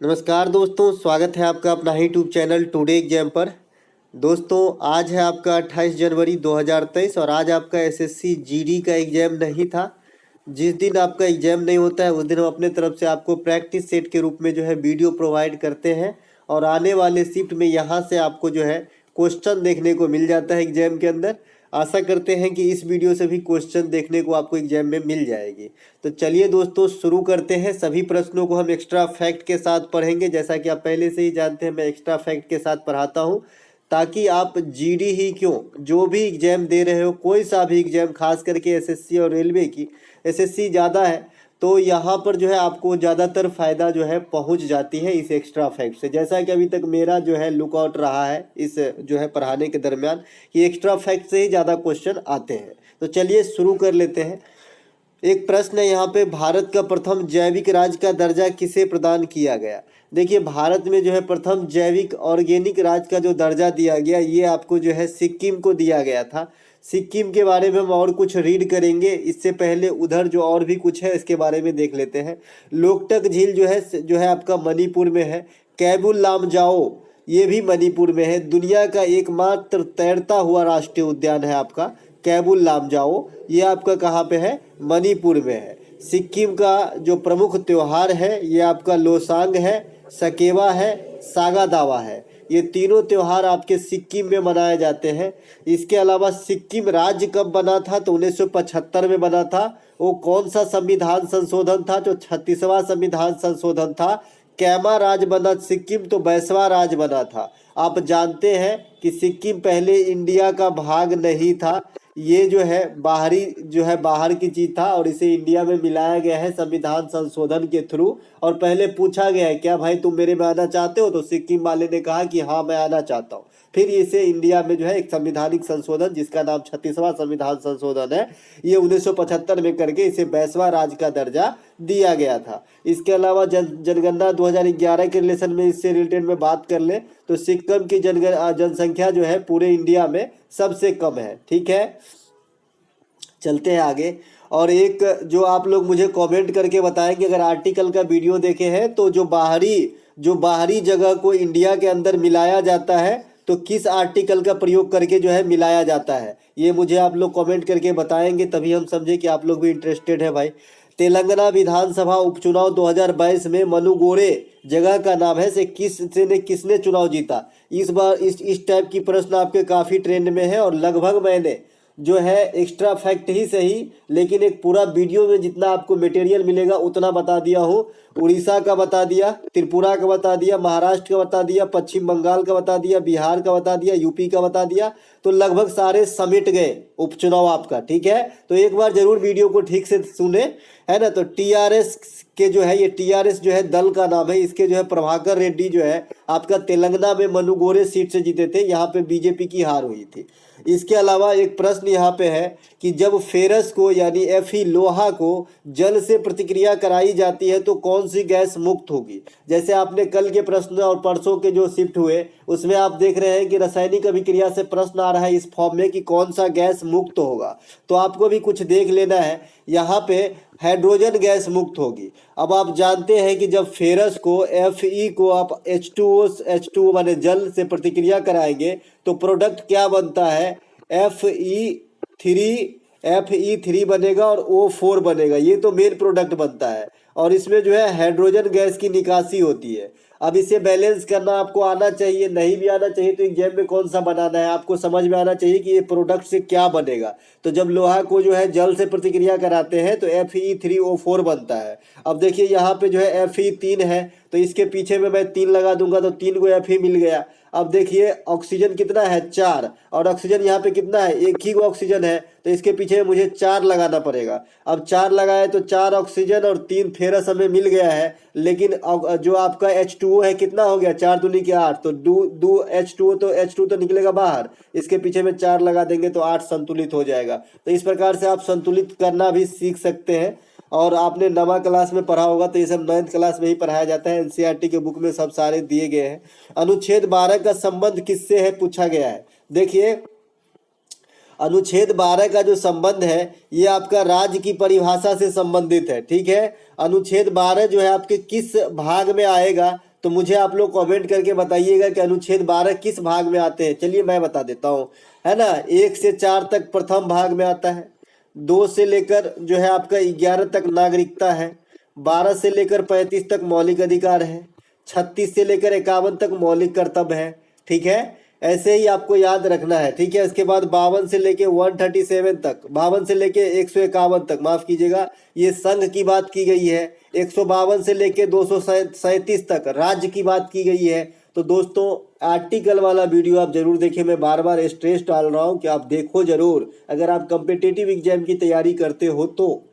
नमस्कार दोस्तों, स्वागत है आपका अपना ही यूट्यूब चैनल टुडे एग्जाम पर। दोस्तों आज है आपका 28 जनवरी 2023 और आज आपका एसएससी जीडी का एग्जाम नहीं था। जिस दिन आपका एग्जाम नहीं होता है उस दिन हम अपने तरफ से आपको प्रैक्टिस सेट के रूप में जो है वीडियो प्रोवाइड करते हैं और आने वाले शिफ्ट में यहाँ से आपको जो है क्वेश्चन देखने को मिल जाता है एग्जाम के अंदर। आशा करते हैं कि इस वीडियो से भी क्वेश्चन देखने को आपको एग्जाम में मिल जाएगी। तो चलिए दोस्तों शुरू करते हैं। सभी प्रश्नों को हम एक्स्ट्रा फैक्ट के साथ पढ़ेंगे। जैसा कि आप पहले से ही जानते हैं मैं एक्स्ट्रा फैक्ट के साथ पढ़ाता हूं, ताकि आप जीडी ही क्यों जो भी एग्जाम दे रहे हो, कोई सा भी एग्जाम, खास करके एसएससी और रेलवे की, एसएससी ज़्यादा है तो यहाँ पर जो है आपको ज़्यादातर फ़ायदा जो है पहुँच जाती है इस एक्स्ट्रा फैक्ट से। जैसा कि अभी तक मेरा जो है लुकआउट रहा है इस जो है पढ़ाने के दरमियान कि एक्स्ट्रा फैक्ट से ही ज़्यादा क्वेश्चन आते हैं। तो चलिए शुरू कर लेते हैं। एक प्रश्न है यहाँ पे, भारत का प्रथम जैविक राज्य का दर्जा किसे प्रदान किया गया। देखिए भारत में जो है प्रथम जैविक ऑर्गेनिक राज्य का जो दर्जा दिया गया ये आपको जो है सिक्किम को दिया गया था। सिक्किम के बारे में हम और कुछ रीड करेंगे, इससे पहले उधर जो और भी कुछ है इसके बारे में देख लेते हैं। लोकटक झील जो है आपका मणिपुर में है। कैबुल लामजाओ ये भी मणिपुर में है। दुनिया का एकमात्र तैरता हुआ राष्ट्रीय उद्यान है आपका कैबुल लामजाओ, ये आपका कहाँ पे है, मणिपुर में है। सिक्किम का जो प्रमुख त्योहार है ये आपका लोसांग है, सकेवा है, सागा दावा है। ये तीनों त्योहार आपके सिक्किम में मनाए जाते हैं। इसके अलावा सिक्किम राज्य कब बना था, तो 1975 में बना था। वो कौन सा संविधान संशोधन था, जो 36वां संविधान संशोधन था। कैमा राज्य बना सिक्किम तो बैसवा राज्य बना था। आप जानते हैं कि सिक्किम पहले इंडिया का भाग नहीं था, ये जो है बाहर की चीज था और इसे इंडिया में मिलाया गया है संविधान संशोधन के थ्रू। और पहले पूछा गया है क्या भाई तुम मेरे में आना चाहते हो, तो सिक्किम वाले ने कहा कि हाँ मैं आना चाहता हूँ। फिर इसे इंडिया में जो है एक संविधानिक संशोधन जिसका नाम 36वां संविधान संशोधन है, ये 1975 में करके इसे बैसवा राज्य का दर्जा दिया गया था। इसके अलावा जनगणना 2011 के रिलेशन में इससे रिलेटेड में बात कर ले तो सिक्किम की जनसंख्या जो है पूरे इंडिया में सबसे कम है। ठीक है, चलते हैं आगे। और एक जो आप लोग मुझे कमेंट करके बताएं कि अगर आर्टिकल का वीडियो देखे हैं तो जो बाहरी जगह को इंडिया के अंदर मिलाया जाता है तो किस आर्टिकल का प्रयोग करके जो है मिलाया जाता है, ये मुझे आप लोग कमेंट करके बताएंगे, तभी हम समझे कि आप लोग भी इंटरेस्टेड है भाई। तेलंगाना विधानसभा उपचुनाव 2022 में मनुगोरे जगह का नाम है से किसने चुनाव जीता। इस बार इस टाइप की प्रश्न आपके काफ़ी ट्रेंड में है और लगभग मैंने जो है एक्स्ट्रा फैक्ट ही सही लेकिन एक पूरा वीडियो में जितना आपको मटेरियल मिलेगा उतना बता दिया हूँ। उड़ीसा का बता दिया, त्रिपुरा का बता दिया, महाराष्ट्र का बता दिया, पश्चिम बंगाल का बता दिया, बिहार का बता दिया, यूपी का बता दिया, तो लगभग सारे समेट गए उपचुनाव आपका। ठीक है, तो एक बार जरूर वीडियो को ठीक से सुने, है ना। तो टीआरएस के जो है, ये टीआरएस जो है दल का नाम है, इसके जो है प्रभाकर रेड्डी जो है आपका तेलंगाना में मनुगोरे सीट से जीते थे, यहाँ पे बीजेपी की हार हुई थी। इसके अलावा एक प्रश्न यहाँ पे है कि जब फेरस को यानी Fe लोहा को जल से प्रतिक्रिया कराई जाती है तो कौन सी गैस मुक्त होगी। जैसे आपने कल के प्रश्न और परसों के जो शिफ्ट हुए उसमें आप देख रहे हैं कि रासायनिक अभिक्रिया से प्रश्न आ रहा है इस फॉर्म में कि कौन सा गैस मुक्त होगा, तो आपको भी कुछ देख लेना है। यहाँ पे हाइड्रोजन गैस मुक्त होगी। अब आप जानते हैं कि जब फेरस को Fe को आप H2O माने जल से प्रतिक्रिया कराएंगे तो प्रोडक्ट क्या बनता है, Fe3 बनेगा और O4 बनेगा, ये तो मेन प्रोडक्ट बनता है। और इसमें जो है हाइड्रोजन गैस की निकासी होती है। अब इसे बैलेंस करना आपको आना चाहिए, नहीं भी आना चाहिए तो एग्जाम में कौन सा बनाना है आपको समझ में आना चाहिए कि ये प्रोडक्ट से क्या बनेगा। तो जब लोहा को जो है जल से प्रतिक्रिया कराते हैं तो Fe3O4 बनता है। अब देखिए यहाँ पे जो है Fe3 है तो इसके पीछे में मैं 3 लगा दूंगा तो 3 को Fe मिल गया। अब देखिए ऑक्सीजन कितना है, 4, और ऑक्सीजन यहाँ पे कितना है, एक ही ऑक्सीजन है, तो इसके पीछे मुझे 4 लगाना पड़ेगा। अब 4 लगाए तो 4 ऑक्सीजन और 3 फेरस हमें मिल गया है। लेकिन जो आपका H2O है कितना हो गया, 4 दूनी के 8, तो दो H2 तो निकलेगा बाहर, इसके पीछे में 4 लगा देंगे तो 8 संतुलित हो जाएगा। तो इस प्रकार से आप संतुलित करना भी सीख सकते हैं। और आपने नवा क्लास में पढ़ा होगा तो ये सब 9th क्लास में ही पढ़ाया जाता है, एनसीईआरटी के बुक में सब सारे दिए गए हैं। अनुच्छेद 12 का संबंध किससे है पूछा गया है। देखिए अनुच्छेद 12 का जो संबंध है ये आपका राज्य की परिभाषा से संबंधित है। ठीक है, अनुच्छेद 12 जो है आपके किस भाग में आएगा, तो मुझे आप लोग कमेंट करके बताइएगा कि अनुच्छेद 12 किस भाग में आते हैं। चलिए मैं बता देता हूँ, है ना। 1 से 4 तक प्रथम भाग में आता है, 2 से लेकर जो है आपका 11 तक नागरिकता है, 12 से लेकर 35 तक मौलिक अधिकार है, 36 से लेकर 51 तक मौलिक कर्तव्य है। ठीक है, ऐसे ही आपको याद रखना है। ठीक है, इसके बाद 52 से लेके 137 तक, 52 से लेके 151 तक, माफ कीजिएगा ये संघ की बात की गई है। 152 से लेके 237 तक राज्य की बात की गई है। तो दोस्तों आर्टिकल वाला वीडियो आप जरूर देखिए, मैं बार बार स्ट्रेस डाल रहा हूं कि आप देखो जरूर, अगर आप कॉम्पिटिटिव एग्जाम की तैयारी करते हो तो।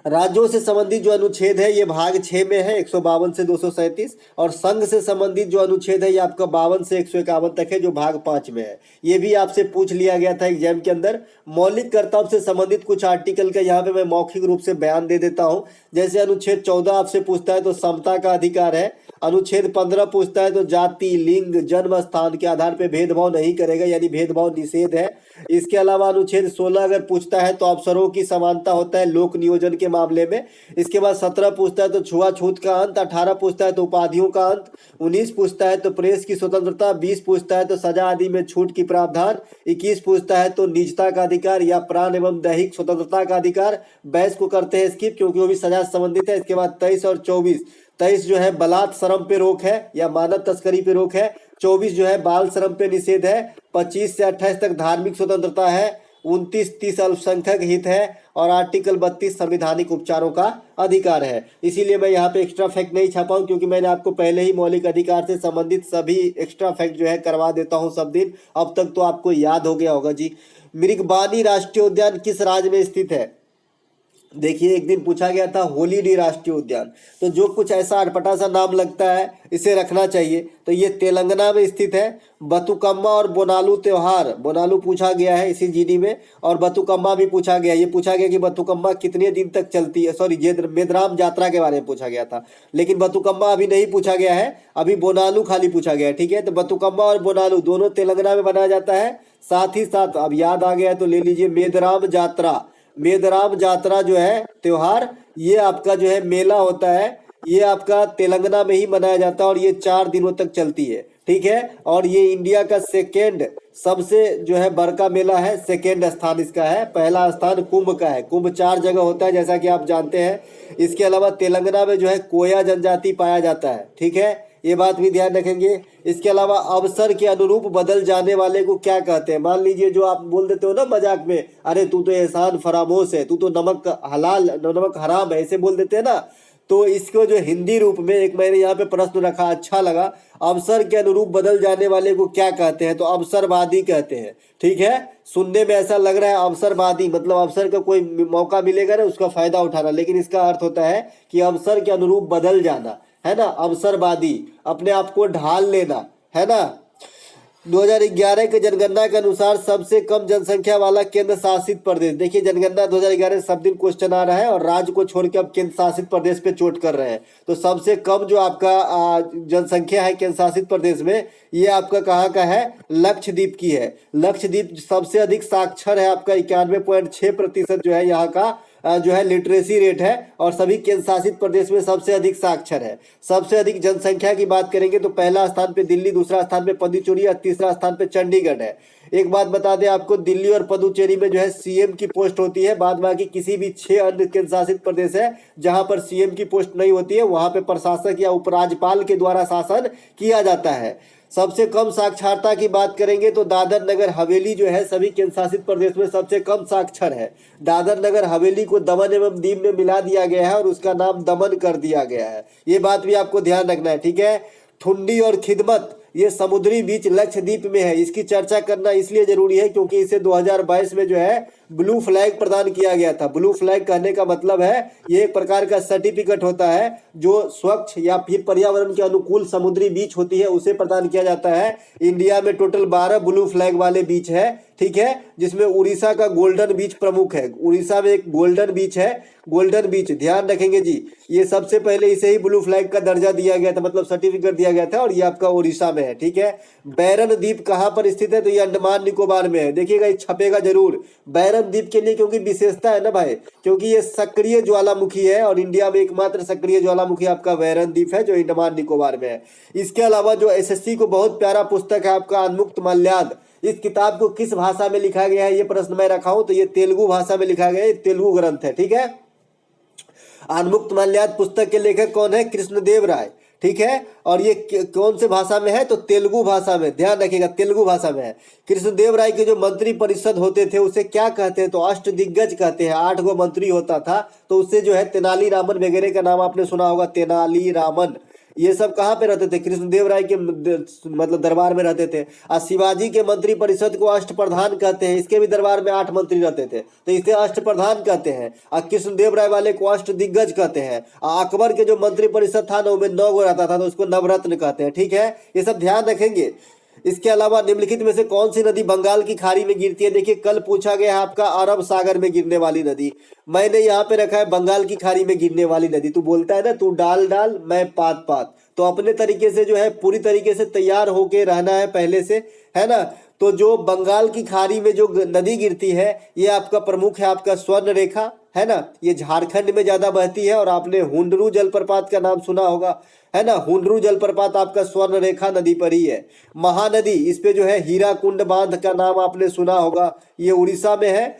राज्यों से संबंधित जो अनुच्छेद है ये भाग 6 में है, 152 से 237, और संघ से संबंधित जो अनुच्छेद है ये आपका 52 से 151 तक है, जो भाग 5 में है। ये भी आपसे पूछ लिया गया था एग्जाम के अंदर। मौलिक कर्तव्य से संबंधित कुछ आर्टिकल का यहाँ पे मैं मौखिक रूप से बयान दे देता हूँ। जैसे अनुच्छेद 14 आपसे पूछता है तो समता का अधिकार है। अनुच्छेद 15 पूछता है तो जाति, लिंग, जन्म स्थान के आधार पर भेदभाव नहीं करेगा, यानी भेदभाव निषेध है। इसके अलावा अनुच्छेद 16 अगर पूछता है तो अवसरों की समानता होता है लोक नियोजन के मामले में। इसके बाद 17 पूछता है तो छुआछूत का अंत, 18 पूछता है तो उपाधियों का अंत, 19 पूछता है तो प्रेस की स्वतंत्रता, 20 पूछता है तो सजा आदि में छूट की प्रावधान, 21 पूछता है तो निजता का अधिकार या प्राण एवं दैहिक स्वतंत्रता का अधिकार। 22 को करते हैं स्किप क्योंकि वो भी सजा से संबंधित है। इसके बाद 23 और 24, 23 जो है बलात् श्रम पे रोक है या मानव तस्करी पे रोक है, 24 जो है बाल श्रम पे निषेध है, 25 से 28 तक धार्मिक स्वतंत्रता है, 29-30 अल्पसंख्यक हित है, और आर्टिकल 32 संवैधानिक उपचारों का अधिकार है। इसीलिए मैं यहाँ पे एक्स्ट्रा फैक्ट नहीं छापा हूँ क्योंकि मैंने आपको पहले ही मौलिक अधिकार से संबंधित सभी एक्स्ट्रा फैक्ट जो है करवा देता हूँ सब दिन। अब तक तो आपको याद हो गया होगा जी। मृगबानी राष्ट्रीय उद्यान किस राज्य में स्थित है? देखिए एक दिन पूछा गया था होलीडे राष्ट्रीय उद्यान, तो जो कुछ ऐसा अटपटा सा नाम लगता है इसे रखना चाहिए। तो ये तेलंगाना में स्थित है। बतुकम्मा और बोनालू त्योहार, बोनालू पूछा गया है इसी जीडी में, और बतुकम्मा भी पूछा गया। ये पूछा गया कि बतुकम्मा कितने दिन तक चलती है, सॉरी मेदराम यात्रा के बारे में पूछा गया था, लेकिन बतुकम्मा अभी नहीं पूछा गया है, अभी बोनालू खाली पूछा गया है। ठीक है, तो बतुकम्मा और बोनालू दोनों तेलंगाना में बनाया जाता है। साथ ही साथ अब याद आ गया है तो ले लीजिए मेदराम यात्रा। मेदराम यात्रा जो है त्योहार, ये आपका जो है मेला होता है, ये आपका तेलंगाना में ही मनाया जाता है और ये 4 दिनों तक चलती है। ठीक है, और ये इंडिया का सेकेंड सबसे जो है बड़का मेला है, सेकेंड स्थान इसका है। पहला स्थान कुंभ का है, कुंभ 4 जगह होता है जैसा कि आप जानते हैं। इसके अलावा तेलंगाना में जो है कोया जनजाति पाया जाता है। ठीक है, ये बात भी ध्यान रखेंगे। इसके अलावा अवसर के अनुरूप बदल जाने वाले को क्या कहते हैं? मान लीजिए जो आप बोल देते हो ना मजाक में, अरे तू तो एहसान फरामोश है, तू तो नमक हलाल नमक हराम है, ऐसे बोल देते हैं ना। तो इसको जो हिंदी रूप में एक मैंने यहाँ पे प्रश्न रखा, अच्छा लगा, अवसर के अनुरूप बदल जाने वाले को क्या कहते हैं? तो अवसरवादी कहते हैं। ठीक है, सुनने में ऐसा लग रहा है अवसरवादी मतलब अवसर का कोई मौका मिलेगा ना उसका फायदा उठाना, लेकिन इसका अर्थ होता है कि अवसर के अनुरूप बदल जाना, है ना। अवसरवादी, अपने आप को ढाल लेना, है ना। 2011 के जनगणना के अनुसार सबसे कम जनसंख्या वाला केंद्र शासित प्रदेश, देखिए जनगणना 2011 सब दिन क्वेश्चन आ रहा है और राज्य को छोड़ के अब केंद्र शासित प्रदेश पे चोट कर रहे हैं। तो सबसे कम जो आपका जनसंख्या है केंद्र शासित प्रदेश में, ये आपका कहाँ का है? लक्षद्वीप की है। लक्षद्वीप सबसे अधिक साक्षर है, आपका 91.6% जो है यहाँ का जो है लिटरेसी रेट है, और सभी केंद्र शासित प्रदेश में सबसे अधिक साक्षर है। सबसे अधिक जनसंख्या की बात करेंगे तो पहला स्थान पे दिल्ली, दूसरा स्थान पे पुडुचेरी और तीसरा स्थान पे चंडीगढ़ है। एक बात बता दें आपको, दिल्ली और पुडुचेरी में जो है सीएम की पोस्ट होती है, बाद बाकी किसी भी 6 अन्य केंद्र शासित प्रदेश है जहां पर सीएम की पोस्ट नहीं होती है, वहां पे प्रशासक या उपराज्यपाल के द्वारा शासन किया जाता है। सबसे कम साक्षरता की बात करेंगे तो दादर नगर हवेली जो है सभी केंद्र शासित प्रदेश में सबसे कम साक्षर है। दादर नगर हवेली को दमन एवं दीव में मिला दिया गया है और उसका नाम दमन कर दिया गया है, ये बात भी आपको ध्यान रखना है। ठीक है, ठुंडी और खिदमत ये समुद्री बीच लक्षद्वीप में है। इसकी चर्चा करना इसलिए जरूरी है क्योंकि इसे 2022 में जो है ब्लू फ्लैग प्रदान किया गया था। ब्लू फ्लैग कहने का मतलब है ये एक प्रकार का सर्टिफिकेट होता है जो स्वच्छ या फिर पर्यावरण के अनुकूल समुद्री बीच होती है उसे प्रदान किया जाता है। इंडिया में टोटल 12 ब्लू फ्लैग वाले बीच है। ठीक है, जिसमें उड़ीसा का गोल्डन बीच प्रमुख है। उड़ीसा में एक गोल्डन बीच है, गोल्डन बीच ध्यान रखेंगे जी। ये सबसे पहले इसे ही ब्लू फ्लैग का दर्जा दिया गया था, मतलब सर्टिफिकेट दिया गया था, और ये आपका उड़ीसा में है। ठीक है, बैरन द्वीप कहाँ पर स्थित है, तो ये अंडमान निकोबार में है। देखिएगा, ये छपेगा जरूर बैरन द्वीप के लिए, क्योंकि विशेषता है ना भाई, क्योंकि ये सक्रिय ज्वालामुखी है और इंडिया में एकमात्र सक्रिय ज्वालामुखी आपका बैरन द्वीप है जो अंडमान निकोबार में है। इसके अलावा जो एसएससी को बहुत प्यारा पुस्तक है आपका उन्मुक्त मल्याद, इस किताब को किस भाषा में लिखा गया है, ये प्रश्न मैं रखा हूं, तो ये तेलुगु भाषा में लिखा गया है, तेलुगु ग्रंथ है। ठीक है, उन्मुक्त मल्याद पुस्तक के लेखक कौन है, कृष्णदेव राय। ठीक है, और ये कौन से भाषा में है, तो तेलुगु भाषा में, ध्यान रखिएगा तेलुगु भाषा में है। कृष्णदेव राय के जो मंत्री परिषद होते थे उसे क्या कहते हैं, तो अष्टदिग्गज कहते हैं। 8 गो मंत्री होता था, तो उससे जो है तेनाली रामन वगैरह का नाम आपने सुना होगा, तेनाली रामन। ये सब कहाँ पे रहते थे, कृष्णदेव राय के मतलब दरबार में रहते थे। और शिवाजी के मंत्री परिषद को अष्टप्रधान कहते हैं, इसके भी दरबार में 8 मंत्री रहते थे, तो इसे अष्टप्रधान कहते हैं। और कृष्णदेव राय वाले को अष्टदिग्गज कहते हैं। और अकबर के जो मंत्री परिषद था ना, उसमें 9 गो रहता था, तो उसको नवरत्न कहते हैं। ठीक है, ये सब ध्यान रखेंगे। इसके अलावा निम्नलिखित में से कौन सी नदी बंगाल की खाड़ी में गिरती है, देखिए कल पूछा गया है आपका अरब सागर में गिरने वाली नदी, मैंने यहाँ पे रखा है बंगाल की खाड़ी में गिरने वाली नदी। तू बोलता है ना, तू डाल डाल मैं पात पात, तो अपने तरीके से जो है पूरी तरीके से तैयार होके रहना है पहले से, है ना। तो जो बंगाल की खाड़ी में जो नदी गिरती है, ये आपका प्रमुख है आपका स्वर्ण रेखा, है ना। ये झारखंड में ज्यादा बहती है, और आपने हुंडरू जलप्रपात का नाम सुना होगा, है ना। हुंडरू जलप्रपात आपका स्वर्ण रेखा नदी पर ही है। महानदी, इस पे जो है हीराकुंड बांध का नाम आपने सुना होगा, ये उड़ीसा में है,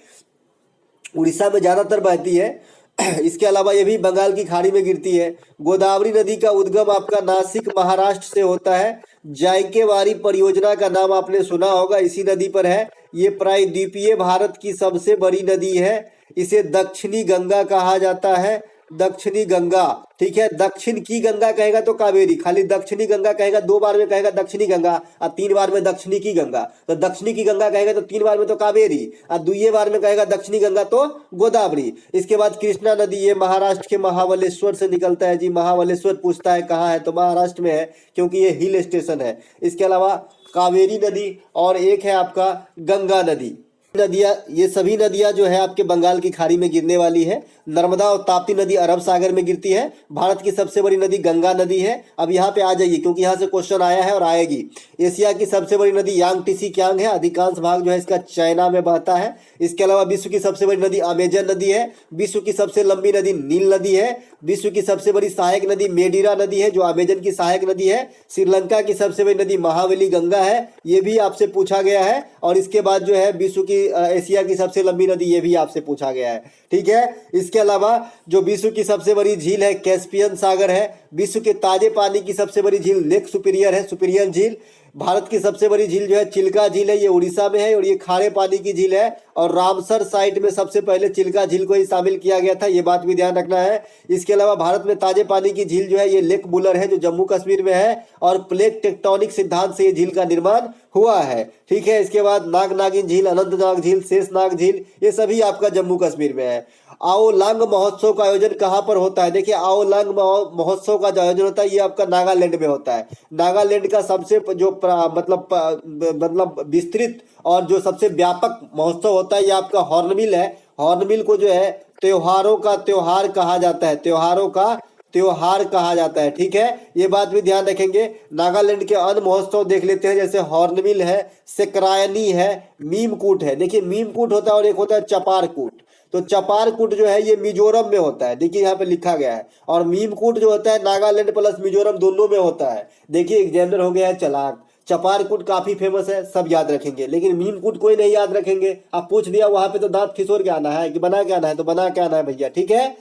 उड़ीसा में ज्यादातर बहती है। इसके अलावा ये भी बंगाल की खाड़ी में गिरती है। गोदावरी नदी का उद्गम आपका नासिक महाराष्ट्र से होता है। जायकेवारी परियोजना का नाम आपने सुना होगा, इसी नदी पर है। ये प्रायद्वीपीय भारत की सबसे बड़ी नदी है। इसे दक्षिणी गंगा कहा जाता है, दक्षिणी गंगा। ठीक है, दक्षिण की गंगा कहेगा तो कावेरी, खाली दक्षिणी गंगा कहेगा 2 बार में कहेगा दक्षिणी गंगा, और 3 बार में दक्षिणी की गंगा। तो दक्षिणी की गंगा कहेगा तो 3 बार में तो कावेरी, और 2 बार में कहेगा दक्षिणी गंगा तो गोदावरी। इसके बाद कृष्णा नदी, ये महाराष्ट्र के महाबलेश्वर से निकलता है जी। महाबलेश्वर पूछता है कहाँ है, तो महाराष्ट्र में है, क्योंकि ये हिल स्टेशन है। इसके अलावा कावेरी नदी, और एक है आपका गंगा नदी। नदियाँ, ये सभी नदियाँ जो है आपके बंगाल की खाड़ी में गिरने वाली है। नर्मदा और ताप्ती नदी अरब सागर में गिरती है। भारत की सबसे बड़ी नदी गंगा नदी है। अब यहाँ पे आ जाइए, क्योंकि यहाँ से क्वेश्चन आया है और आएगी। एशिया की सबसे बड़ी नदी यांगटीसी कियांग है, अधिकांश भाग जो है इसका चाइना में बहता है। इसके अलावा विश्व की सबसे बड़ी नदी अमेजन नदी है। विश्व की सबसे लंबी नदी नील नदी है। विश्व की सबसे बड़ी सहायक नदी मेडिरा नदी है, जो अमेजन की सहायक नदी है। श्रीलंका की सबसे बड़ी नदी महावेली गंगा है, ये भी आपसे पूछा गया है। और इसके बाद जो है विश्व की एशिया की सबसे लंबी नदी, ये भी आपसे पूछा गया है। ठीक है, इसके अलावा जो विश्व की सबसे बड़ी झील है कैस्पियन सागर है। विश्व के ताजे पानी की सबसे बड़ी झील लेक सुपीरियर है, सुपीरियर झील। भारत की सबसे बड़ी झील जो है चिल्का झील है, ये उड़ीसा में है, और ये खारे पानी की झील है। और रामसर साइट में सबसे पहले चिल्का झील को ही शामिल किया गया था, ये बात भी ध्यान रखना है। इसके अलावा भारत में ताजे पानी की झील जो है ये लेक बुलर है, जो जम्मू कश्मीर में है, और प्लेट टेक्टोनिक सिद्धांत से ये झील का निर्माण हुआ है। ठीक है, इसके बाद नागनागिन झील, अनंतनाग झील, शेषनाग झील, ये सभी आपका जम्मू कश्मीर में है। आओलांग महोत्सव का आयोजन कहाँ पर होता है, देखिए आओलांग महोत्सव का जो आयोजन होता है ये आपका नागालैंड में होता है। नागालैंड का सबसे जो मतलब विस्तृत और जो सबसे व्यापक महोत्सव होता है ये आपका हॉर्नबिल है। हॉर्नबिल को जो है त्योहारों का त्योहार कहा जाता है, त्योहारों का त्योहार कहा जाता है। ठीक है, ये बात भी ध्यान रखेंगे। नागालैंड के अन्य महोत्सव देख लेते हैं, जैसे हॉर्नबिल है, सेक्रायनी है, मीमकूट है। देखिए मीमकूट होता है और एक होता है चपारकूट। तो चपारकूट जो है ये मिजोरम में होता है, देखिए यहाँ पे लिखा गया है। और मीमकूट जो होता है नागालैंड प्लस मिजोरम दोनों में होता है। देखिए एग्जामिनर हो गया है चलाक, चपारकूट काफी फेमस है, सब याद रखेंगे, लेकिन मीमकूट कोई नहीं याद रखेंगे। आप पूछ दिया वहां पे तो दांत खिसोर के आना है कि बना के आना है, तो बना के आना है भैया। ठीक है,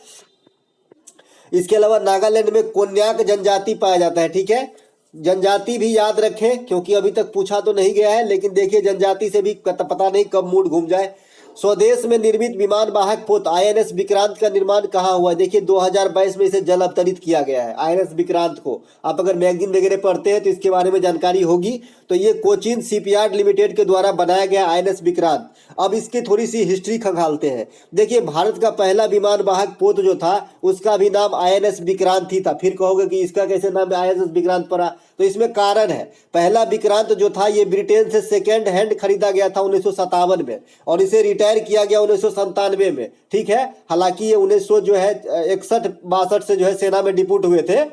इसके अलावा नागालैंड में कोन्याक जनजाति पाया जाता है। ठीक है, जनजाति भी याद रखें, क्योंकि अभी तक पूछा तो नहीं गया है, लेकिन देखिए जनजाति से भी पता नहीं कब मूड घूम जाए। स्वदेश में निर्मित विमान वाहक पोत आईएनएस विक्रांत का निर्माण कहाँ हुआ? देखिए 2022 में इसे जल अवतरित किया गया है आईएनएस विक्रांत को। आप अगर मैगजीन वगैरह पढ़ते हैं तो इसके बारे में जानकारी होगी। तो ये कोचीन शिपयार्ड लिमिटेड के द्वारा बनाया गया आईएनएस विक्रांत। अब इसकी थोड़ी सी हिस्ट्री खंगालते हैं। देखिए भारत का पहला विमान वाहक पोत जो था उसका भी नाम आईएनएस विक्रांत ही था। फिर कहोगे कि इसका कैसे नाम आईएनएस विक्रांत पड़ा? तो इसमें कारण है, पहला विक्रांत जो था ये ब्रिटेन से सेकेंड हैंड खरीदा गया था 1957 में और इसे रिटायर किया गया 1997 में। ठीक है, हालांकि ये 1900 जो है 61-62 से जो है सेना में डिप्यूट हुए थे।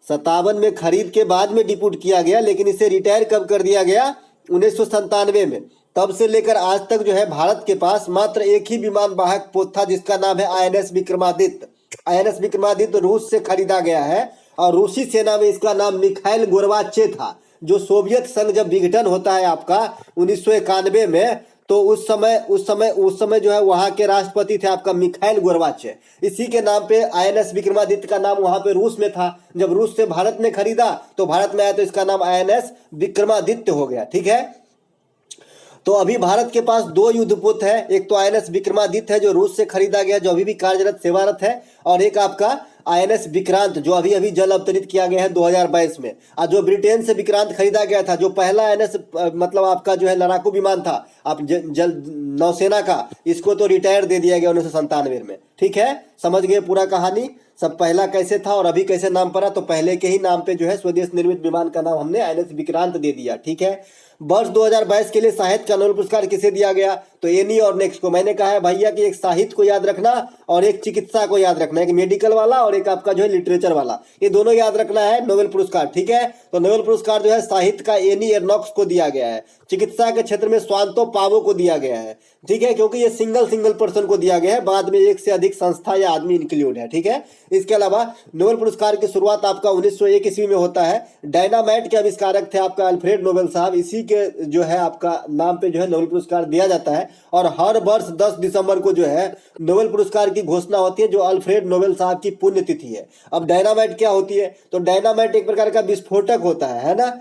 57 में खरीद के बाद में डिप्यूट किया गया, लेकिन इसे रिटायर कब कर दिया गया? 1997 में। तब से लेकर आज तक जो है भारत के पास मात्र एक ही विमान वाहक पोत था जिसका नाम है आईएनएस विक्रमादित्य। आईएनएस विक्रमादित्य रूस से खरीदा गया है और रूसी सेना में इसका नाम मिखाइल गोर्बाचेव था। जो सोवियत संघ जब विघटन होता है आपका 1991 में, तो उस समय जो है वहां के राष्ट्रपति थे आपका मिखाइल गोर्बाचेव। इसी के नाम पे आईएनएस विक्रमादित्य का नाम वहां पे रूस में था। जब रूस से भारत ने खरीदा तो भारत में आया तो इसका नाम आईएनएस विक्रमादित्य हो गया। ठीक है, तो अभी भारत के पास दो युद्धपोत है। एक तो आईएनएस विक्रमादित्य है जो रूस से खरीदा गया, जो अभी भी कार्यरत सेवारत है, और एक आपका आईएनएस विक्रांत जो अभी अभी जल अवतरित किया गया है 2022 में। और जो ब्रिटेन से विक्रांत खरीदा गया था, जो पहला आईएनएस मतलब आपका जो है लड़ाकू विमान था आप जल नौसेना का, इसको तो रिटायर दे दिया गया 1997 में। ठीक है, समझ गए पूरा कहानी? सब पहला कैसे था और अभी कैसे नाम पड़ा? तो पहले के ही नाम पे जो है स्वदेश निर्मित विमान का नाम हमने आईएनएस विक्रांत दे दिया। ठीक है, वर्ष 2022 के लिए साहित्य का नोबेल पुरस्कार किसे दिया गया? तो एनी और नेक्स्ट को। मैंने कहा है भैया कि एक साहित्य को याद रखना और एक चिकित्सा को याद रखना, एक मेडिकल वाला और एक आपका जो है लिटरेचर वाला, ये दोनों याद रखना है नोबेल पुरस्कार। ठीक है, तो नोबेल पुरस्कार जो है साहित्य का एनी एर्नॉक्स को दिया गया है, चिकित्सा के क्षेत्र में स्वांतो पावो को दिया गया है। ठीक है, क्योंकि ये सिंगल पर्सन को दिया गया है, बाद में एक से अधिक संस्था या आदमी इंक्लूड है। ठीक है, इसके अलावा नोबेल पुरस्कार की शुरुआत आपका 1901 ईस्वी में होता है। डायनामाइट के आविष्कारक थे आपका अल्फ्रेड नोबेल साहब, इसी के जो है आपका नाम पे जो है नोबेल पुरस्कार दिया जाता है। और हर वर्ष 10 दिसंबर को जो है नोबेल पुरस्कार की घोषणा होती है, जो अल्फ्रेड नोबेल साहब की पुण्यतिथि है। अब डायनामाइट क्या होती है? तो डायनामाइट एक प्रकार का विस्फोटक होता है ना।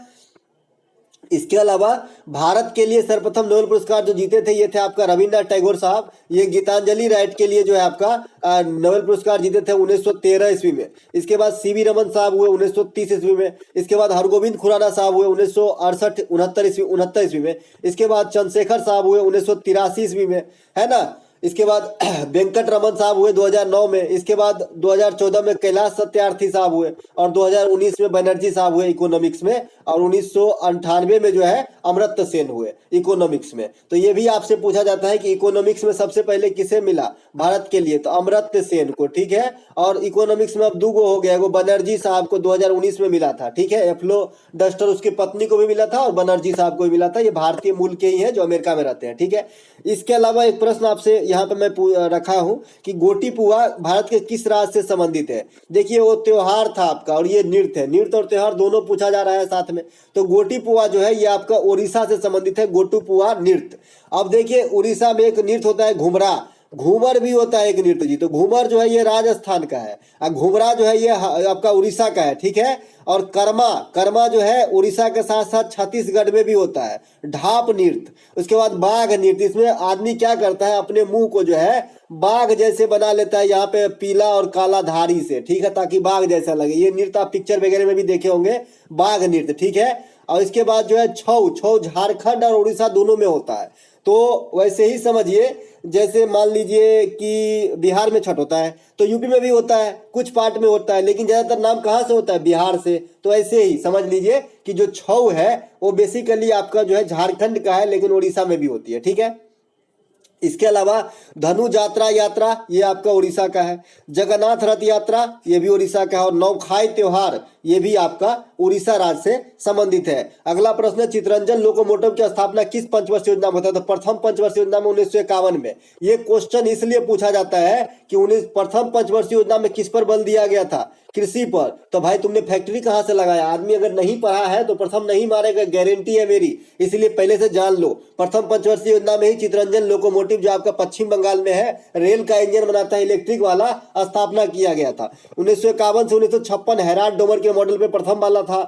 इसके अलावा भारत के लिए सर्वप्रथम नोबेल पुरस्कार जो जीते थे ये थे आपका रविन्द्रनाथ टैगोर साहब। ये गीतांजलि राइट के लिए जो है आपका नोबेल पुरस्कार जीते थे 1913 ईस्वी में। इसके बाद सीवी रमन साहब हुए 1930 ईस्वी में। इसके बाद हरगोविंद खुराना साहब हुए 1968-69 ईस्वी में। इसके बाद चंद्रशेखर साहब हुए 1983 ईस्वी में, है ना। इसके बाद वेंकट रमन साहब हुए 2009 में। इसके बाद 2014 में कैलाश सत्यार्थी साहब हुए और 2019 में बनर्जी साहब हुए इकोनॉमिक्स में, और 1998 में जो है अमर्त्य सेन हुए इकोनॉमिक्स में। तो ये भी आपसे पूछा जाता है कि इकोनॉमिक्स में सबसे पहले किसे मिला भारत के लिए? तो अमर्त्य सेन को। ठीक है, और इकोनॉमिक्स में अब दो गो हो गया, वो बनर्जी साहब को 2019 में मिला था। ठीक है, एफ्लो डस्टर उसकी पत्नी को भी मिला था और बनर्जी साहब को भी मिला था। ये भारतीय मूल के ही है जो अमेरिका में रहते हैं। ठीक है, इसके अलावा एक प्रश्न आपसे यहाँ पे मैं रखा हूं कि गोटी पुआ भारत के किस राज्य से संबंधित है? देखिए वो त्योहार था आपका और ये नृत्य है, नृत्य और त्योहार दोनों पूछा जा रहा है साथ में। तो गोटी पुआ जो है ये आपका उड़ीसा से संबंधित है, गोटू पुआ नृत्य। अब देखिए उड़ीसा में एक नृत्य होता है घुमरा, घूमर भी होता है एक नृत्य जी। तो घूमर जो है ये राजस्थान का है और घुमरा जो है ये आपका उड़ीसा का है। ठीक है, और कर्मा जो है उड़ीसा के साथ साथ छत्तीसगढ़ में भी होता है। ढाप नृत्य, उसके बाद बाघ नृत्य। इसमें आदमी क्या करता है, अपने मुंह को जो है बाघ जैसे बना लेता है यहाँ पे पीला और काला धारी से। ठीक है, ताकि बाघ जैसा लगे। ये नृत्य आप पिक्चर वगैरह में भी देखे होंगे, बाघ नृत्य। ठीक है, और इसके बाद जो है छऊ झारखंड और उड़ीसा दोनों में होता है। तो वैसे ही समझिए जैसे मान लीजिए कि बिहार में छठ होता है तो यूपी में भी होता है, कुछ पार्ट में होता है, लेकिन ज्यादातर नाम कहाँ से होता है? बिहार से। तो ऐसे ही समझ लीजिए कि जो छऊ है वो बेसिकली आपका जो है झारखंड का है, लेकिन उड़ीसा में भी होती है। ठीक है, इसके अलावा धनु यात्रा ये आपका उड़ीसा का है। जगन्नाथ रथ यात्रा ये भी उड़ीसा का है, और नौखाई त्योहार ये भी आपका उड़ीसा राज्य से संबंधित है। अगला प्रश्न है, चितरंजन लोकोमोटिव की स्थापना किस पंचवर्षीय योजना में होता है? तो प्रथम पंचवर्षीय योजना में 1951 में। ये क्वेश्चन इसलिए पूछा जाता है कि प्रथम पंचवर्षीय योजना में किस पर बल दिया गया था? कृषि पर। तो भाई तुमने फैक्ट्री कहाँ से लगाया? आदमी अगर नहीं पढ़ा है तो प्रथम नहीं मारेगा, गारंटी है मेरी, इसलिए पहले से जान लो। प्रथम पंचवर्षीय योजना में ही चितरंजन लोकोमोटिव जो आपका पश्चिम बंगाल में है, रेल का इंजन बनाता है इलेक्ट्रिक वाला, स्थापना किया गया था। 1951 से 1956 हैराल्ड डोमर के मॉडल पे प्रथम वाला था।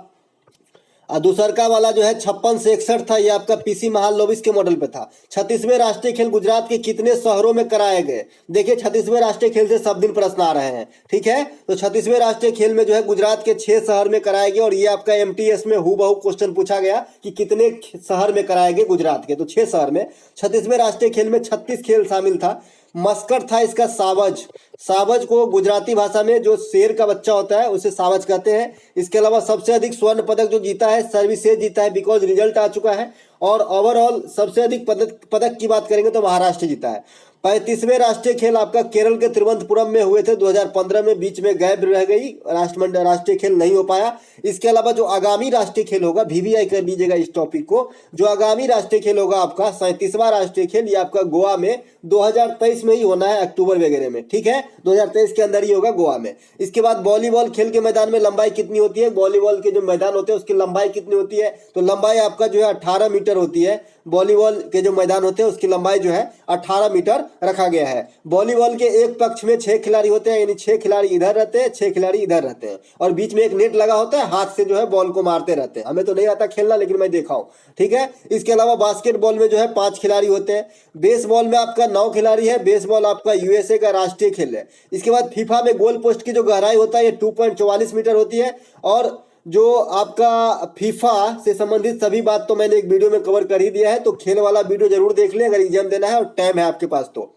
और दूसरका वाला जो है 56 से 61 था, ये आपका पीसी महालनोबिस के मॉडल पे था। 36वें राष्ट्रीय खेल गुजरात के कितने शहरों में कराए गए? देखिए 36वें राष्ट्रीय खेल से सब दिन प्रश्न आ रहे हैं, ठीक है। तो 36वें राष्ट्रीय खेल में जो है गुजरात के 6 शहर में कराए गए, और ये आपका एमटीएस में हूबहू क्वेश्चन पूछा गया कि कितने शहर में कराए गए गुजरात के, तो 6 शहर में। 36वें राष्ट्रीय खेल में 36 खेल शामिल था। मस्कट था इसका सावज। सावज को गुजराती भाषा में जो शेर का बच्चा होता है उसे सावज कहते हैं। इसके अलावा सबसे अधिक स्वर्ण पदक जो जीता है सर्विसेज जीता है, बिकॉज रिजल्ट आ चुका है। और ओवरऑल सबसे अधिक पदक की बात करेंगे तो महाराष्ट्र जीता है। 35वें राष्ट्रीय खेल आपका केरल के तिरुवनंतपुरम में हुए थे 2015 में, बीच में गैप रह गई, राष्ट्रीय खेल नहीं हो पाया। इसके अलावा जो आगामी राष्ट्रीय खेल होगा, वीवीआई कर लीजिएगा इस टॉपिक को, जो आगामी राष्ट्रीय खेल होगा आपका 37वां राष्ट्रीय खेल, ये आपका गोवा में 2023 में ही होना है, अक्टूबर वगैरह में, ठीक है। 2023 के अंदर ही होगा गोवा में। इसके बाद वॉलीबॉल खेल के मैदान में लंबाई कितनी होती है? वॉलीबॉल के जो मैदान होते हैं उसकी लंबाई कितनी होती है? तो लंबाई आपका जो है 18 मीटर होती है। वॉलीबॉल के जो मैदान होते हैं उसकी लंबाई जो है 18 मीटर रखा गया है। वॉलीबॉल के एक पक्ष में 6 खिलाड़ी होते हैं, यानी 6 खिलाड़ी इधर रहते हैं, 6 खिलाड़ी इधर रहते हैं, और बीच में एक नेट लगा होता है, हाथ से जो है बॉल को मारते रहते हैं। हमें तो नहीं आता खेलना, लेकिन मैं देखा हूँ, ठीक है। इसके अलावा बास्केटबॉल में जो है 5 खिलाड़ी होते हैं। बेसबॉल में आपका 9 खिलाड़ी है। बेसबॉल आपका यूएसए का राष्ट्रीय खेल है। इसके बाद फीफा में गोल पोस्ट की जो गहराई होता है ये 2.44 मीटर होती है। और जो आपका फीफा से संबंधित सभी बात तो मैंने एक वीडियो में कवर कर ही दिया है, तो खेल वाला वीडियो जरूर देख लें अगर एग्जाम देना है और टाइम है आपके पास तो।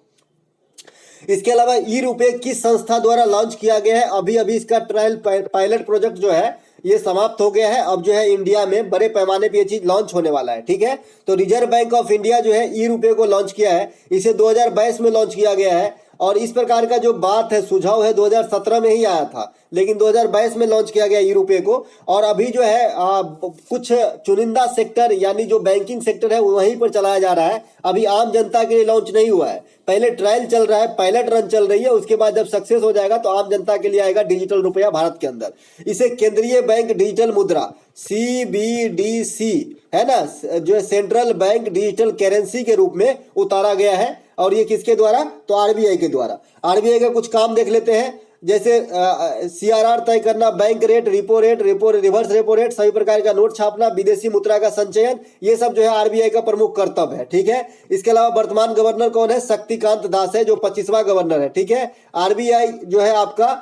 इसके अलावा ई रुपए किस संस्था द्वारा लॉन्च किया गया है? अभी अभी इसका ट्रायल पायलट प्रोजेक्ट जो है ये समाप्त हो गया है। अब जो है इंडिया में बड़े पैमाने पे ये चीज लॉन्च होने वाला है, ठीक है। तो रिजर्व बैंक ऑफ इंडिया जो है ई रुपए को लॉन्च किया है। इसे 2022 में लॉन्च किया गया है, और इस प्रकार का जो बात है, सुझाव है, 2017 में ही आया था, लेकिन 2022 में लॉन्च किया गया ई रुपए को। और अभी जो है कुछ चुनिंदा सेक्टर यानी जो बैंकिंग सेक्टर है वहीं पर चलाया जा रहा है। अभी आम जनता के लिए लॉन्च नहीं हुआ है, पहले ट्रायल चल रहा है, पायलट रन चल रही है। उसके बाद जब सक्सेस हो जाएगा तो आम जनता के लिए आएगा डिजिटल रुपया भारत के अंदर। इसे केंद्रीय बैंक डिजिटल मुद्रा CBDC है ना, जो है सेंट्रल बैंक डिजिटल करेंसी के रूप में उतारा गया है। और ये किसके द्वारा? तो आरबीआई के द्वारा। आरबीआई का कुछ काम देख लेते हैं, जैसे CRR तय करना, bank rate, repo rate, reverse repo rate, सभी प्रकार का नोट छापना, विदेशी मुद्रा का संचयन, ये सब जो है आरबीआई का प्रमुख कर्तव्य है, ठीक है। इसके अलावा वर्तमान गवर्नर कौन है? शक्तिकांत दास है, जो 25वां गवर्नर है, ठीक है। आरबीआई जो है आपका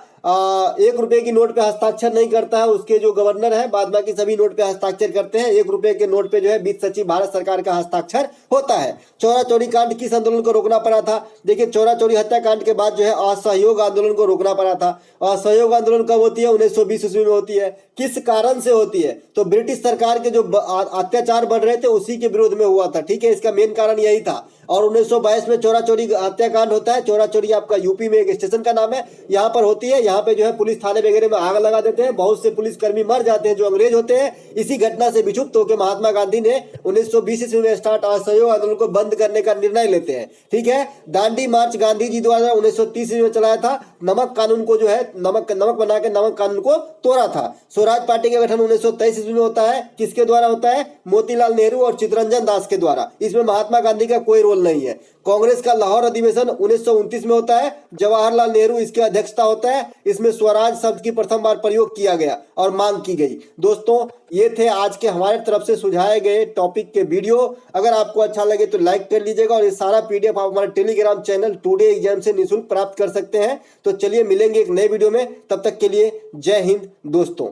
1 रुपए की नोट पे हस्ताक्षर नहीं करता है, उसके जो गवर्नर है, बाद बाकी सभी नोट पे हस्ताक्षर करते हैं। 1 रुपए के नोट पे जो है वित्त सचिव भारत सरकार का हस्ताक्षर होता है। चौरा चौरी कांड किस आंदोलन को रोकना पड़ा था? देखिए चौरा चौरी हत्याकांड के बाद जो है असहयोग आंदोलन को रोकना पड़ा था। असहयोग आंदोलन कब होती है? 1920 ईस्वी में होती है। किस कारण से होती है? तो ब्रिटिश सरकार के जो अत्याचार बढ़ रहे थे उसी के विरोध में हुआ था, ठीक है। इसका मेन कारण यही था। और 1922 में चौरा चौरी हत्याकांड होता है। चौरा चौरी आपका यूपी में एक स्टेशन का नाम है, यहाँ पर होती है। यहाँ पे जो है पुलिस थाने वगैरह में आग लगा देते हैं, बहुत से पुलिसकर्मी मर जाते हैं जो अंग्रेज होते हैं। इसी घटना से विक्षुब्ध होकर महात्मा गांधी ने 1920 ईस्वी में स्टार्ट असहयोग आंदोलन को बंद करने का निर्णय लेते हैं, ठीक है। दांडी मार्च गांधी जी द्वारा 1930 ईस्वी में चलाया था। नमक कानून को जो है नमक बना के नमक कानून को तोड़ा था। स्वराज पार्टी का गठन 1923 ईस्वी में होता है। किसके द्वारा होता है? मोतीलाल नेहरू और चित्तरंजन दास के द्वारा। इसमें महात्मा गांधी का कोई रोल नहीं है। कांग्रेस का लाहौर अधिवेशन 1929 में होता है। जवाहरलाल नेहरू इसकी अध्यक्षता होता है। इसमें स्वराज शब्द की प्रथम बार प्रयोग किया गया और मांग की गई। दोस्तों ये थे आज के हमारे तरफ से सुझाए गए टॉपिक के वीडियो। अगर आपको अच्छा लगे तो लाइक कर लीजिएगा, और ये सारा PDF आप हमारे टेलीग्राम चैनल टुडे एग्जाम से निःशुल्क प्राप्त कर सकते हैं। तो चलिए मिलेंगे एक नए वीडियो में, तब तक के लिए जय हिंद दोस्तों।